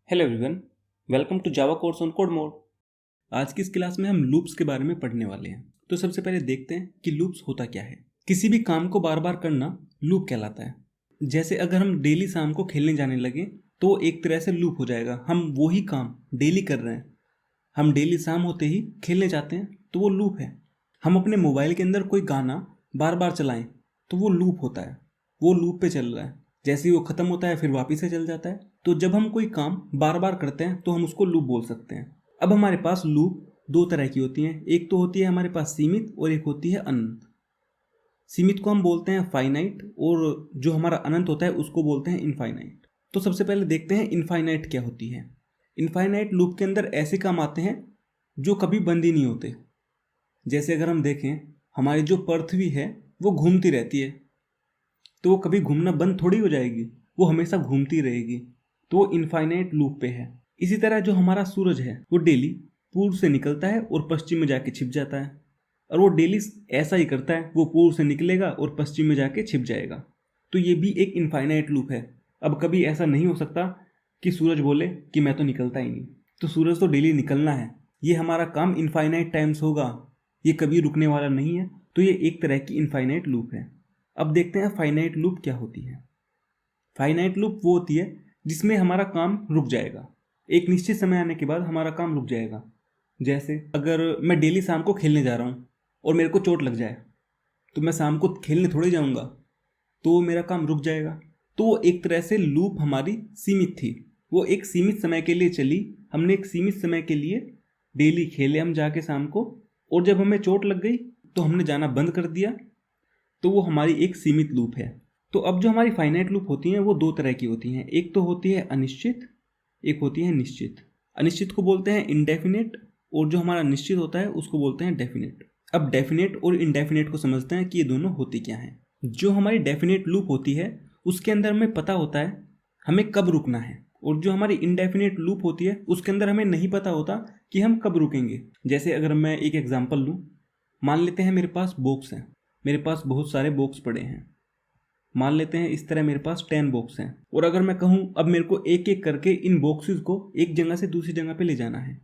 Hello everyone, welcome to Java course on code mode. आज की इस क्लास में हम लूप्स के बारे में पढ़ने वाले हैं। तो सबसे पहले देखते हैं कि लूप्स होता क्या है। किसी भी काम को बार बार करना लूप कहलाता है। जैसे अगर हम डेली शाम को खेलने जाने लगे तो वो एक तरह से लूप हो जाएगा। हम वही काम डेली कर रहे हैं, हम डेली शाम होते ही खेलने जाते हैं तो वो लूप है। हम अपने मोबाइल के अंदर कोई गाना बार बार चलाएं तो वो लूप होता है, वो लूप पे चल रहा है। जैसे ही वो खत्म होता है फिर वापस से चल जाता है। तो जब हम कोई काम बार बार करते हैं तो हम उसको लूप बोल सकते हैं। अब हमारे पास लूप दो तरह की होती हैं। एक तो होती है हमारे पास सीमित और एक होती है अनंत। सीमित को हम बोलते हैं फाइनाइट और जो हमारा अनंत होता है उसको बोलते हैं इनफाइनाइट। तो सबसे पहले देखते हैं इनफाइनाइट क्या होती है। इनफाइनाइट लूप के अंदर ऐसे काम आते हैं जो कभी बंद ही नहीं होते। जैसे अगर हम देखें, हमारी जो पृथ्वी है वो घूमती रहती है, तो वो कभी घूमना बंद थोड़ी हो जाएगी, वो हमेशा घूमती रहेगी। तो वो इनफाइनाइट लूप पे है। इसी तरह जो हमारा सूरज है वो डेली पूर्व से निकलता है और पश्चिम में जाके छिप जाता है, और वो डेली ऐसा ही करता है, वो पूर्व से निकलेगा और पश्चिम में जाके छिप जाएगा। तो ये भी एक इनफाइनाइट लूप है। अब कभी ऐसा नहीं हो सकता कि सूरज बोले कि मैं तो निकलता ही नहीं। तो सूरज तो डेली निकलना है, ये हमारा काम इनफाइनाइट टाइम्स होगा, ये कभी रुकने वाला नहीं है। तो ये एक तरह की इनफाइनाइट लूप है। अब देखते हैं फाइनाइट लूप क्या होती है। फाइनाइट लूप वो होती है जिसमें हमारा काम रुक जाएगा, एक निश्चित समय आने के बाद हमारा काम रुक जाएगा। जैसे अगर मैं डेली शाम को खेलने जा रहा हूँ और मेरे को चोट लग जाए तो मैं शाम को खेलने थोड़े जाऊँगा, तो मेरा काम रुक जाएगा। तो वो एक तरह से लूप हमारी सीमित थी, वो एक सीमित समय के लिए चली। हमने एक सीमित समय के लिए डेली खेले हम जाके शाम को, और जब हमें चोट लग गई तो हमने जाना बंद कर दिया। तो वो हमारी एक सीमित लूप है। तो अब जो हमारी फाइनाइट लूप होती हैं वो दो तरह की होती हैं। एक तो होती है अनिश्चित, एक होती है निश्चित। अनिश्चित को बोलते हैं इनडेफिनेट, और जो हमारा निश्चित होता है उसको बोलते हैं डेफिनेट। अब डेफिनेट और इनडेफिनेट को समझते हैं कि ये दोनों होती क्या हैं। जो हमारी डेफिनेट लूप होती है उसके अंदर हमें पता होता है हमें कब रुकना है, और जो हमारी इनडेफिनेट लूप होती है उसके अंदर हमें नहीं पता होता कि हम कब रुकेंगे। जैसे अगर मैं एक एग्जाम्पल लूँ, मान लेते हैं मेरे पास बॉक्स हैं, मेरे पास बहुत सारे बॉक्स पड़े हैं। मान लेते हैं इस तरह मेरे पास 10 बॉक्स हैं, और अगर मैं कहूँ अब मेरे को एक एक करके इन बॉक्सेस को एक जगह से दूसरी जगह पे ले जाना है,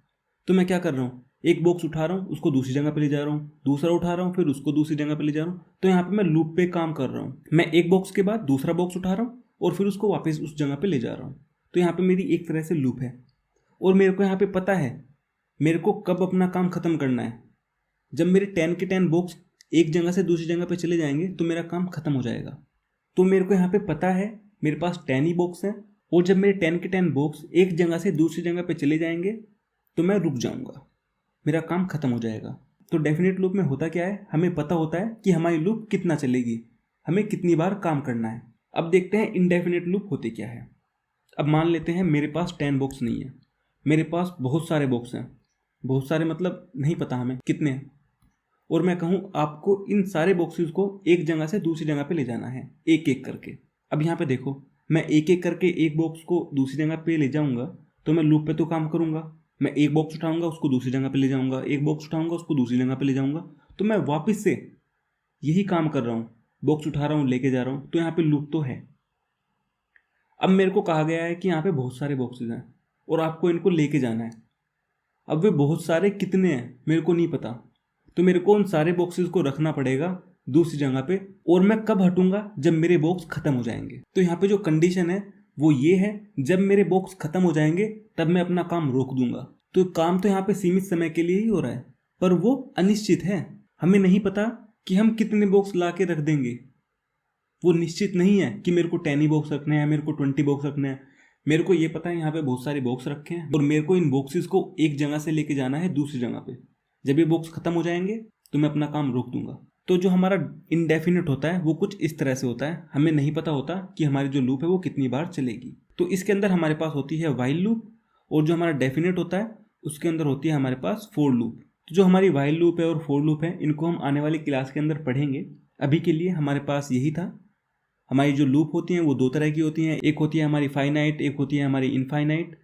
तो मैं क्या कर रहा हूँ, एक बॉक्स उठा रहा हूँ उसको दूसरी जगह पे ले जा रहा हूँ, दूसरा उठा रहा हूँ फिर उसको दूसरी जगह पे ले जा रहा हूँ। तो यहाँ पे मैं लूप पे काम कर रहा हूँ। मैं एक बॉक्स के बाद दूसरा बॉक्स उठा रहा हूँ और फिर उसको वापस उस जगह पे ले जा रहा हूँ। तो यहाँ पे मेरी एक तरह से लूप है, और मेरे को यहाँ पे पता है मेरे को कब अपना काम खत्म करना है। जब मेरे 10 के 10 बॉक्स एक जगह से दूसरी जगह पे चले जाएंगे तो मेरा काम खत्म हो जाएगा। तो मेरे को यहाँ पे पता है मेरे पास 10 ही बॉक्स हैं, और जब मेरे 10 के 10 बॉक्स एक जगह से दूसरी जगह पे चले जाएंगे तो मैं रुक जाऊंगा, मेरा काम खत्म हो जाएगा। तो डेफिनेट लूप में होता क्या है, हमें पता होता है कि हमारी लूप कितना चलेगी, हमें कितनी बार काम करना है। अब देखते हैं इनडेफिनेट लूप होते क्या है। अब मान लेते हैं मेरे पास 10 बॉक्स नहीं है, मेरे पास बहुत सारे बॉक्स हैं। बहुत सारे मतलब नहीं पता हमें कितने हैं, और मैं कहूँ आपको इन सारे बॉक्सेस को एक जगह से दूसरी जगह पे ले जाना है एक एक करके। अब यहाँ पे देखो, मैं एक एक करके एक बॉक्स को दूसरी जगह पे ले जाऊंगा तो मैं लूप पे तो काम करूंगा। मैं एक बॉक्स उठाऊंगा उसको दूसरी जगह पे ले जाऊंगा, एक बॉक्स उठाऊंगा उसको दूसरी जगह पे ले जाऊंगा। तो मैं वापस से यही काम कर रहा हूँ, बॉक्स उठा रहा हूँ लेके जा रहा हूँ। तो यहाँ पे लूप तो है। अब मेरे को कहा गया है कि यहाँ पे बहुत सारे बॉक्सेस हैं और आपको इनको लेके जाना है। अब वे बहुत सारे कितने हैं मेरे को नहीं पता, तो मेरे को उन सारे बॉक्सेस को रखना पड़ेगा दूसरी जगह पे, और मैं कब हटूंगा, जब मेरे बॉक्स खत्म हो जाएंगे। तो यहाँ पे जो कंडीशन है वो ये है, जब मेरे बॉक्स खत्म हो जाएंगे तब मैं अपना काम रोक दूंगा। तो काम तो यहाँ पे सीमित समय के लिए ही हो रहा है, पर वो अनिश्चित है। हमें नहीं पता कि हम कितने बॉक्स ला के रख देंगे। वो निश्चित नहीं है कि मेरे को 10 ही बॉक्स रखने हैं, मेरे को 20 बॉक्स रखने हैं। मेरे को ये पता है यहाँ पे बहुत सारे बॉक्स रखे हैं, और मेरे को इन बॉक्सेस को एक जगह से लेके जाना है दूसरी जगह पे। जब ये बॉक्स खत्म हो जाएंगे तो मैं अपना काम रोक दूंगा। तो जो हमारा इनडेफिनेट होता है वो कुछ इस तरह से होता है, हमें नहीं पता होता कि हमारी जो लूप है वो कितनी बार चलेगी। तो इसके अंदर हमारे पास होती है व्हाइल लूप, और जो हमारा डेफिनेट होता है उसके अंदर होती है हमारे पास फॉर लूप। तो जो हमारी व्हाइल लूप है और फॉर लूप है इनको हम आने वाली क्लास के अंदर पढ़ेंगे। अभी के लिए हमारे पास यही था। हमारी जो लूप होती हैं वो दो तरह की होती हैं, एक होती है हमारी फाइनाइट, एक होती है हमारी इनफाइनाइट।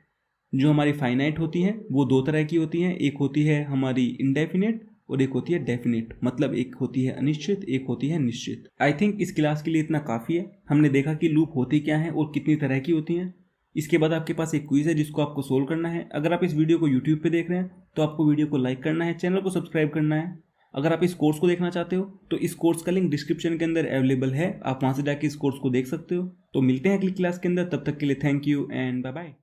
जो हमारी फाइनाइट होती हैं वो दो तरह की होती हैं, एक होती है हमारी इनडेफिनेट और एक होती है डेफिनेट। मतलब एक होती है अनिश्चित, एक होती है निश्चित। आई थिंक इस क्लास के लिए इतना काफ़ी है। हमने देखा कि लूप होती क्या है और कितनी तरह की होती हैं। इसके बाद आपके पास एक क्विज है जिसको आपको सोल्व करना है। अगर आप इस वीडियो को यूट्यूब पे देख रहे हैं तो आपको वीडियो को लाइक करना है, चैनल को सब्सक्राइब करना है। अगर आप इस कोर्स को देखना चाहते हो तो इस कोर्स का लिंक डिस्क्रिप्शन के अंदर अवेलेबल है, आप वहाँ से जाके इस कोर्स को देख सकते हो। तो मिलते हैं अगली क्लास के अंदर, तब तक के लिए thank you and bye bye.